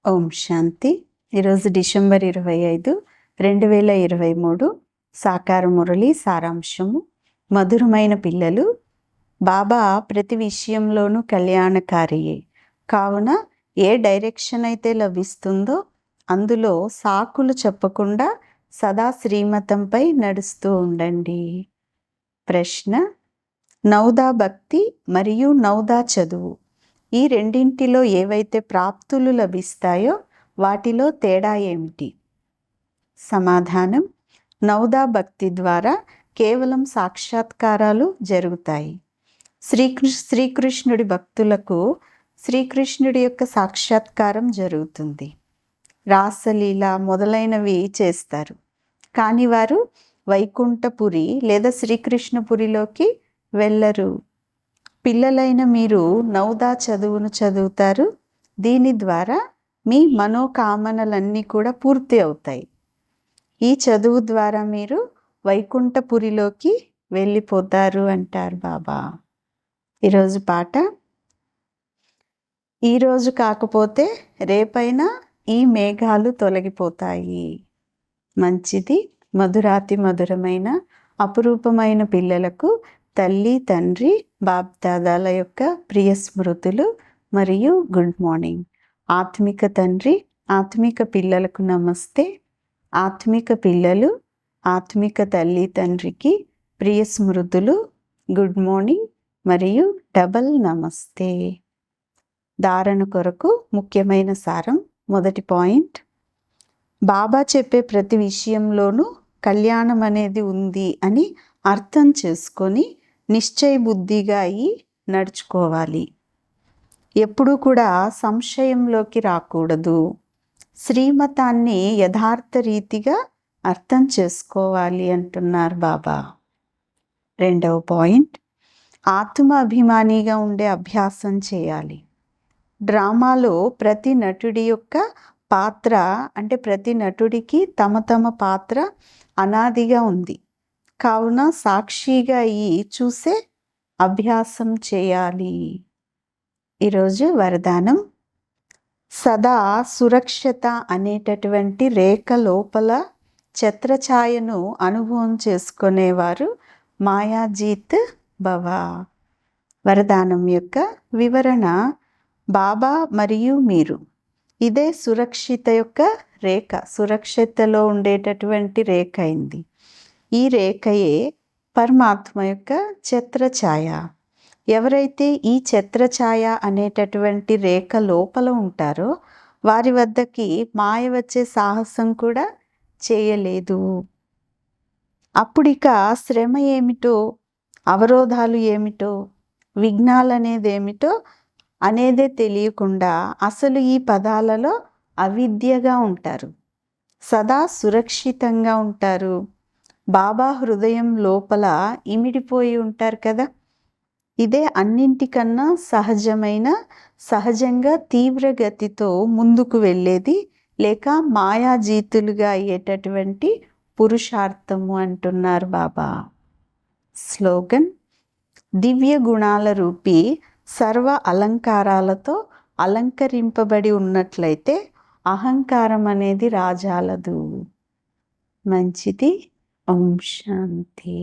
ఓం శాంతి. ఈరోజు డిసెంబర్ 25, 2023. సాకార మురళి సారాంశము. మధురమైన పిల్లలు, బాబా ప్రతి విషయంలోనూ కళ్యాణకారియే కావున ఏ డైరెక్షన్ అయితే లభిస్తుందో అందులో సాకులు చెప్పకుండా సదా శ్రీమతంపై నడుస్తూ ఉండండి. ప్రశ్న: నౌదా భక్తి మరియు నౌదా చదువు ఈ రెండింటిలో ఏవైతే ప్రాప్తులు లభిస్తాయో వాటిలో తేడా ఏమిటి? సమాధానం: నౌదా భక్తి ద్వారా కేవలం సాక్షాత్కారాలు జరుగుతాయి. శ్రీకృష్ణుడి భక్తులకు శ్రీకృష్ణుడి యొక్క సాక్షాత్కారం జరుగుతుంది. రాసలీల మొదలైనవి చేస్తారు, కానీ వారు వైకుంఠపురి లేదా శ్రీకృష్ణపురిలోకి వెళ్ళరు. పిల్లలైన మీరు నౌదా చదువును చదువుతారు. దీని ద్వారా మీ మనోకామనలన్నీ కూడా పూర్తి అవుతాయి. ఈ చదువు ద్వారా మీరు వైకుంఠపురిలోకి వెళ్ళిపోతారు అంటారు బాబా. ఈరోజు పాట: ఈరోజు కాకపోతే రేపైనా ఈ మేఘాలు తొలగిపోతాయి. మంచిది. మధురాతి మధురమైన అపురూపమైన పిల్లలకు తల్లి, తండ్రి, బాప్ దాదాల యొక్క ప్రియ స్మృతులు మరియు గుడ్ మార్నింగ్. ఆత్మిక తండ్రి, ఆత్మిక పిల్లలకు నమస్తే. ఆత్మిక పిల్లలు ఆత్మిక తల్లి, తండ్రికి ప్రియ స్మృతులు, గుడ్ మార్నింగ్ మరియు డబల్ నమస్తే. ధారణ కొరకు ముఖ్యమైన సారం. మొదటి పాయింట్: బాబా చెప్పే ప్రతి విషయంలోనూ కళ్యాణం అనేది ఉంది అని అర్థం చేసుకొని నిశ్చయ బుద్ధిగా అయి నడుచుకోవాలి. ఎప్పుడూ కూడా సంశయంలోకి రాకూడదు. శ్రీమతాన్ని యథార్థ రీతిగా అర్థం చేసుకోవాలి అంటున్నారు బాబా. రెండవ పాయింట్: ఆత్మ అభిమానిగా ఉండే అభ్యాసం చేయాలి. డ్రామాలో ప్రతి నటుడి యొక్క పాత్ర అంటే ప్రతి నటుడికి తమ తమ పాత్ర అనాదిగా ఉంది. కావున సాక్షిగా అయ్యి చూసే అభ్యాసం చేయాలి. ఈరోజు వరదానం: సదా సురక్షత అనేటటువంటి రేఖ లోపల ఛత్రఛాయను అనుభవం చేసుకునేవారు మాయాజీత్ భవ. వరదానం యొక్క వివరణ: బాబా మరియు మీరు ఇదే సురక్షిత యొక్క రేఖ, సురక్షితలో ఉండేటటువంటి రేఖ అయింది. ఈ రేఖయే పరమాత్మ యొక్క ఛత్రఛాయ. ఎవరైతే ఈ ఛత్రఛాయ అనేటటువంటి రేఖ లోపల ఉంటారో వారి వద్దకి మాయ వచ్చే సాహసం కూడా చేయలేదు. అప్పుడిక శ్రమ ఏమిటో, అవరోధాలు ఏమిటో, విఘ్నాలు అనేది ఏమిటో అనేదే తెలియకుండా అసలు ఈ పదాలలో అవిద్యగా ఉంటారు. సదా సురక్షితంగా ఉంటారు. బాబా హృదయం లోపల ఇమిడిపోయి ఉంటారు కదా. ఇదే అన్నింటికన్నా సహజంగా తీవ్రగతితో ముందుకు వెళ్ళేది లేక మాయాజీతులుగా అయ్యేటటువంటి పురుషార్థము అంటున్నారు బాబా. స్లోగన్: దివ్య గుణాల రూపీ సర్వ అలంకారాలతో అలంకరింపబడి ఉన్నట్లయితే అహంకారం అనేది రాజాలదు. మంచిది. ఓం శాంతి.